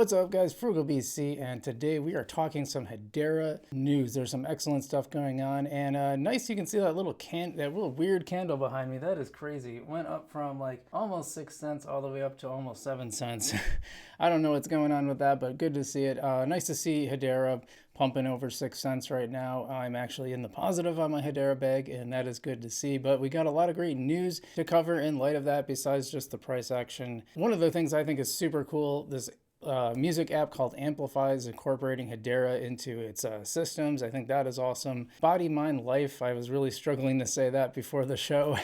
What's up guys, Frugal BC, and today we are talking some Hedera news. There's some excellent stuff going on, and nice, you can see that little weird candle behind me. That is crazy. It went up from like almost 6 cents all the way up to almost 7 cents. I don't know what's going on with that, but good to see it. Nice to see Hedera pumping over 6 cents right now. I'm actually in the positive on my Hedera bag, and that is good to see. But we got a lot of great news to cover in light of that besides just the price action. One of the things I think is super cool, this music app called Amplify is incorporating Hedera into its systems. I think that is awesome. Body, Mind, Life, I was really struggling to say that before the show,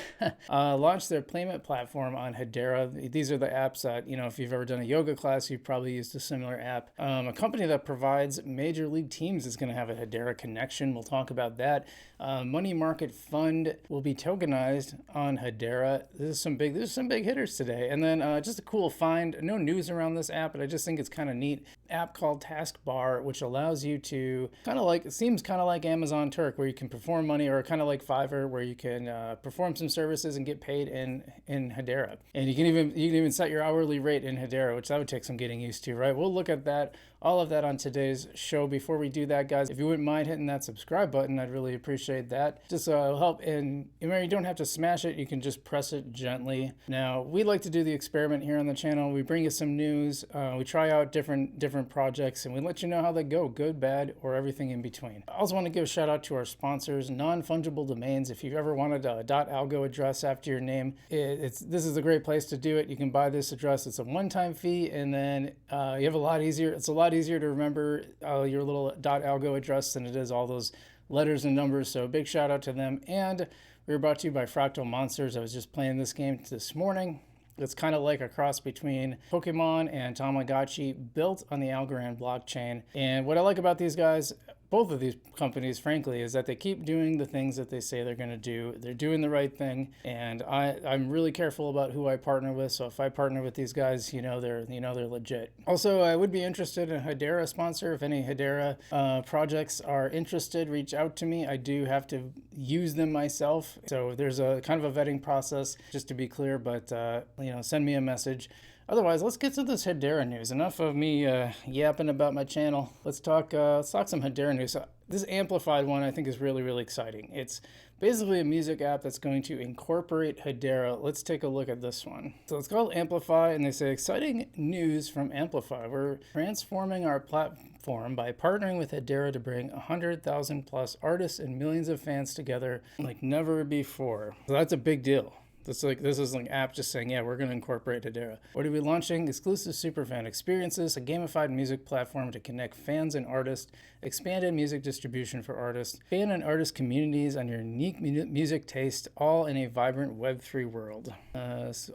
launched their payment platform on Hedera. These are the apps that, you know, if you've ever done a yoga class, you've probably used a similar app. A company that provides major league teams is going to have a Hedera connection. We'll talk about that. Money market fund will be tokenized on Hedera. There's some big hitters today. And then just a cool find, no news around this app, but I just think it's kind of neat. App called Taskbar, which allows you to it seems kind of like Amazon Turk, where you can perform money, or kind of like Fiverr, where you can perform some services and get paid in Hedera. And you can even set your hourly rate in Hedera, which that would take some getting used to, right? We'll look at that, all of that on today's show. Before we do that, guys, if you wouldn't mind hitting that subscribe button, I'd really appreciate that. Just help, and you don't have to smash it, you can just press it gently. Now, we like to do the experiment here on the channel. We bring you some news, we try out different projects, and we let you know how they go, good, bad, or everything in between. I also want to give a shout out to our sponsors, Non-Fungible Domains. If you've ever wanted a .algo address after your name, this is a great place to do it. You can buy this address. It's a one-time fee, and then you have it's a lot easier to remember your little .algo address than it is all those letters and numbers. So big shout out to them. And we were brought to you by Fractal Monsters. I was just playing this game this morning. It's kind of like a cross between Pokemon and Tamagotchi, built on the Algorand blockchain. And what I like about these guys, both of these companies, frankly, is that they keep doing the things that they say they're going to do. They're doing the right thing, and I'm really careful about who I partner with. So if I partner with these guys, they're legit. Also, I would be interested in a Hedera sponsor. If any Hedera projects are interested, reach out to me. I do have to use them myself, so there's a kind of a vetting process, just to be clear. But send me a message. Otherwise, let's get to this Hedera news. Enough of me yapping about my channel. Let's talk some Hedera news. This Amplified one I think is really, really exciting. It's basically a music app that's going to incorporate Hedera. Let's take a look at this one. So it's called Amplify, and they say, exciting news from Amplify. We're transforming our platform by partnering with Hedera to bring 100,000 plus artists and millions of fans together like never before. So that's a big deal. This is like app just saying, yeah, we're going to incorporate Hedera. What are we launching? Exclusive superfan experiences, a gamified music platform to connect fans and artists, expanded music distribution for artists, fan and artist communities on your unique music taste, all in a vibrant Web3 world.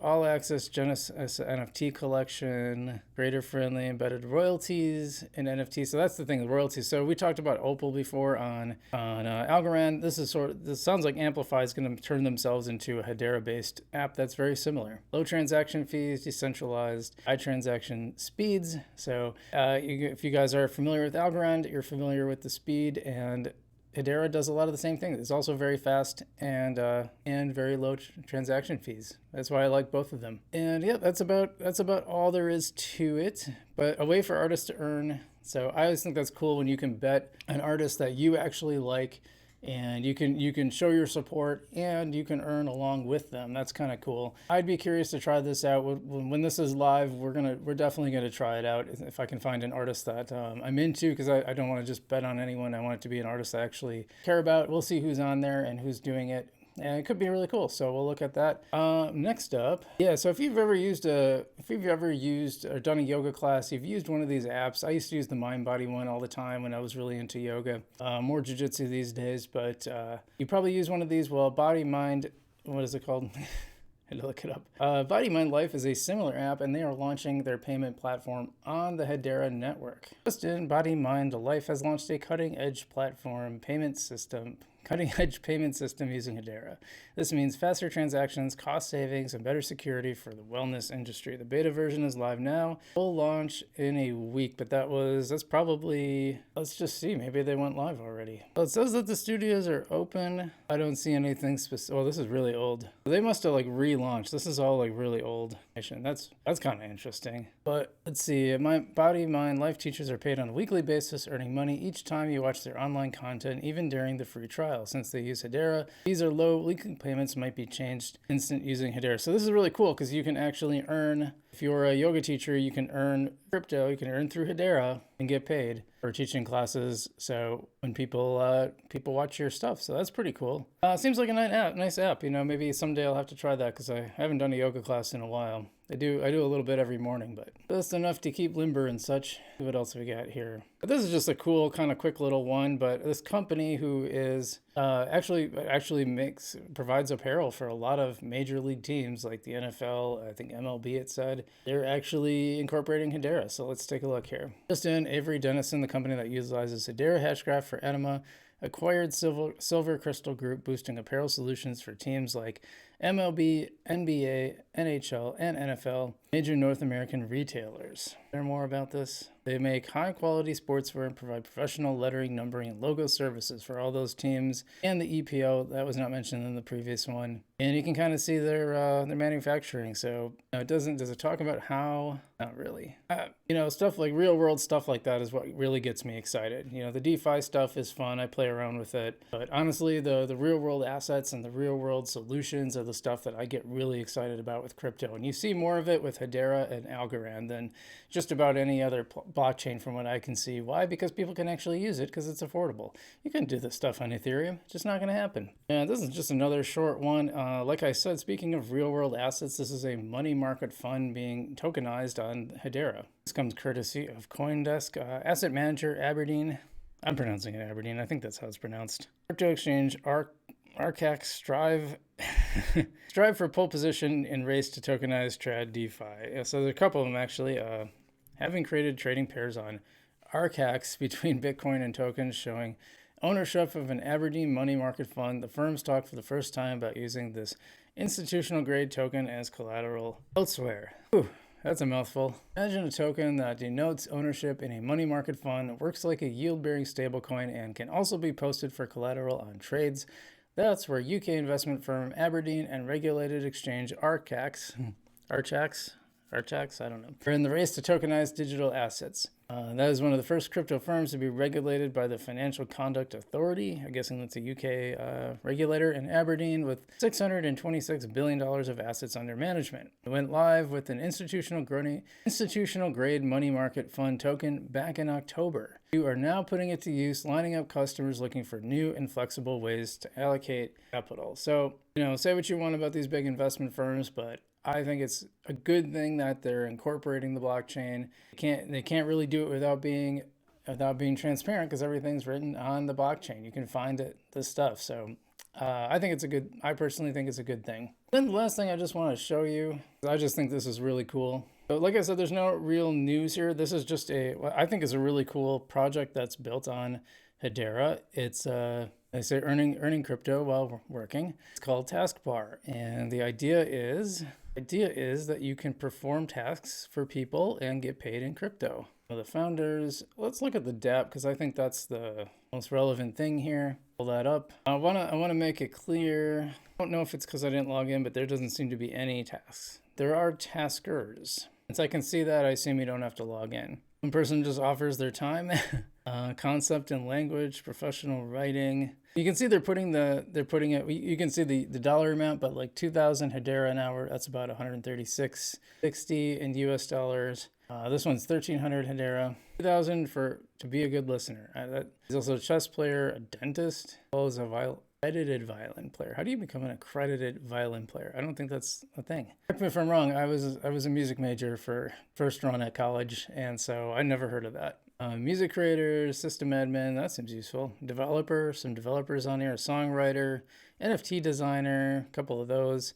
All access Genesis NFT collection, creator friendly embedded royalties and NFTs. So that's the thing, the royalties. So we talked about Opal before on Algorand. This sounds like Amplify is going to turn themselves into a Hedera-based app that's very similar. Low transaction fees, decentralized, high transaction speeds. So if you guys are familiar with Algorand, you're familiar with the speed, and Hedera does a lot of the same things. It's also very fast and very low transaction fees. That's why I like both of them. And yeah, that's about all there is to it. But a way for artists to earn. So I always think that's cool when you can bet an artist that you actually like, and you can show your support and you can earn along with them. That's kind of cool. I'd be curious to try this out. When this is live, we're definitely gonna try it out if I can find an artist that I'm into, because I don't want to just bet on anyone. I want it to be an artist I actually care about. We'll see who's on there and who's doing it. And it could be really cool, so we'll look at that. Next up, yeah, so if you've ever used or done a yoga class, you've used one of these apps. I used to use the Mind Body one all the time when I was really into yoga. More jiu-jitsu these days, but you probably use one of these. Well, Body, Mind, what is it called? I had to look it up. Body, Mind, Life is a similar app, and they are launching their payment platform on the Hedera network. Just in Body, Mind, Life has launched a cutting-edge payment system using Hedera. This means faster transactions, cost savings, and better security for the wellness industry. The beta version is live now. Full launch in a week, but that's probably, let's just see, maybe they went live already. Well, it says that the studios are open. I don't see anything specific. Well, this is really old. They must have relaunched. This is all really old. That's kind of interesting. But let's see. My body, mind, life teachers are paid on a weekly basis, earning money each time you watch their online content, even during the free trial. Since they use Hedera, these are low. Weekly payments might be changed instant using Hedera. So this is really cool because you can actually earn. If you're a yoga teacher, you can earn crypto. You can earn through Hedera and get paid for teaching classes. So when people watch your stuff, so that's pretty cool. Seems like a nice app. You know, maybe someday I'll have to try that because I haven't done a yoga class in a while. I do a little bit every morning, but just enough to keep limber and such. What else have we got here? But this is just a cool kind of quick little one, but this company who is actually provides apparel for a lot of major league teams like the NFL, I think MLB it said. They're actually incorporating Hedera. So let's take a look here. Just in, Avery Dennison, the company that utilizes Hedera Hashgraph for Enema, acquired Silver Crystal Group, boosting apparel solutions for teams like MLB, NBA, NHL, and NFL, major North American retailers. Learn more about this. They make high-quality sportswear and provide professional lettering, numbering, and logo services for all those teams, and the EPO that was not mentioned in the previous one. And you can kind of see their manufacturing. So does it talk about how? Not really. Stuff like real-world stuff like that is what really gets me excited. The DeFi stuff is fun. I play around with it. But honestly, the real-world assets and the real-world solutions are the stuff that I get really excited about with crypto. And you see more of it with Hedera and Algorand than just about any other blockchain from what I can see. Why? Because people can actually use it because it's affordable. You can do this stuff on Ethereum. It's just not going to happen. And this is just another short one. Like I said, speaking of real-world assets, this is a money market fund being tokenized on Hedera. This comes courtesy of CoinDesk. Asset manager Aberdeen. I'm pronouncing it Aberdeen. I think that's how it's pronounced. Crypto exchange Arcax strive for pole position in race to tokenize trad DeFi. So there's a couple of them actually. Having created trading pairs on Arcax between Bitcoin and tokens, showing ownership of an Aberdeen money market fund, the firms talked for the first time about using this institutional grade token as collateral elsewhere. Whew. That's a mouthful. Imagine a token that denotes ownership in a money market fund, works like a yield-bearing stablecoin, and can also be posted for collateral on trades. That's where UK investment firm Aberdeen and regulated exchange Arcax, I don't know, are in the race to tokenize digital assets. That is one of the first crypto firms to be regulated by the Financial Conduct Authority. I'm guessing that's a UK regulator in Aberdeen with $626 billion of assets under management. It went live with an institutional grade money market fund token back in October. You are now putting it to use, lining up customers looking for new and flexible ways to allocate capital. So, say what you want about these big investment firms, but I think it's a good thing that they're incorporating the blockchain. They can't really do it without being transparent because everything's written on the blockchain. You can find this stuff. So I personally think it's a good thing. Then the last thing I just want to show you, I just think this is really cool. But like I said, there's no real news here. This is just I think is a really cool project that's built on Hedera. It's they say earning crypto while working. It's called Taskbar, and the idea is that you can perform tasks for people and get paid in crypto. Well, the founders, let's look at the dApp because I think that's the most relevant thing here. Pull that up. I wanna make it clear. I don't know if it's because I didn't log in, but there doesn't seem to be any tasks. There are taskers. Since I can see that, I assume you don't have to log in. One person just offers their time, concept and language, professional writing. You can see they're putting it. You can see the dollar amount, but like 2,000 Hedera an hour. That's about 136.60 in US dollars. This one's 1,300 Hedera. 2,000 to be a good listener. He's also a chess player, a dentist, as well as a accredited violin player. How do you become an accredited violin player? I don't think that's a thing. Correct me if I'm wrong. I was a music major for first run at college, and so I never heard of that. Music creator, system admin, that seems useful. Developer, some developers on here. A songwriter, NFT designer, a couple of those.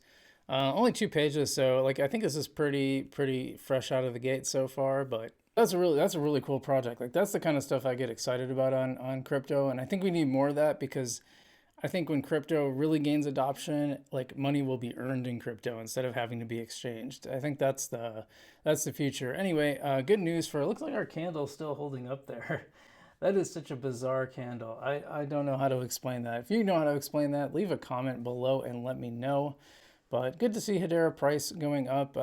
Only 2 pages, so I think this is pretty fresh out of the gate so far, but that's a really cool project. That's the kind of stuff I get excited about on crypto, and I think we need more of that because I think when crypto really gains adoption, money will be earned in crypto instead of having to be exchanged. I think that's the future. Anyway, good news it looks like our candle's still holding up there. That is such a bizarre candle. I don't know how to explain that. If you know how to explain that, leave a comment below and let me know. But good to see Hedera price going up,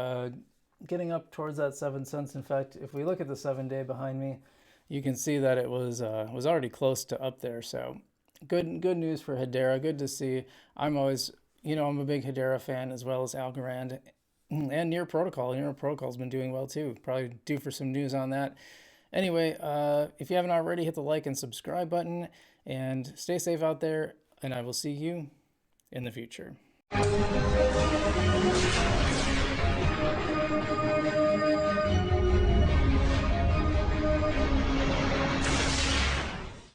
getting up towards that 7 cents. In fact, if we look at the 7-day behind me, you can see that it was already close to up there. So good news for Hedera. Good to see. I'm always, I'm a big Hedera fan, as well as Algorand and Near Protocol. Near Protocol's been doing well too. Probably due for some news on that. Anyway, if you haven't already, hit the like and subscribe button, and stay safe out there, and I will see you in the future.